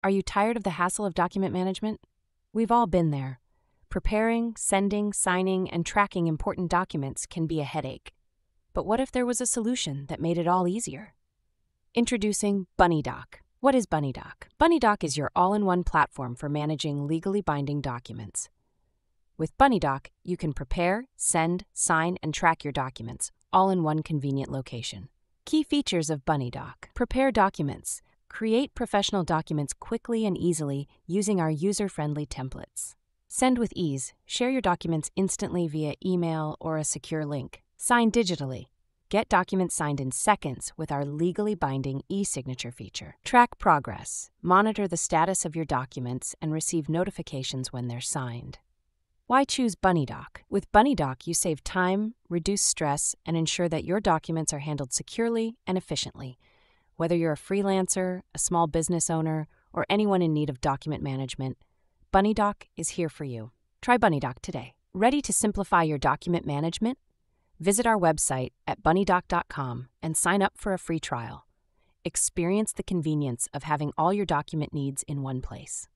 Are you tired of the hassle of document management? We've all been there. Preparing, sending, signing, and tracking important documents can be a headache. But what if there was a solution that made it all easier? Introducing Bunnydoc. What is Bunnydoc? Bunnydoc is your all-in-one platform for managing legally binding documents. With Bunnydoc, you can prepare, send, sign, and track your documents, all in one convenient location. Key features of Bunnydoc. Prepare documents. Create professional documents quickly and easily using our user-friendly templates. Send with ease. Share your documents instantly via email or a secure link. Sign digitally. Get documents signed in seconds with our legally binding e-signature feature. Track progress. Monitor the status of your documents and receive notifications when they're signed. Why choose Bunnydoc? With Bunnydoc, you save time, reduce stress, and ensure that your documents are handled securely and efficiently. Whether you're a freelancer, a small business owner, or anyone in need of document management, Bunnydoc is here for you. Try Bunnydoc today. Ready to simplify your document management? Visit our website at bunnydoc.com and sign up for a free trial. Experience the convenience of having all your document needs in one place.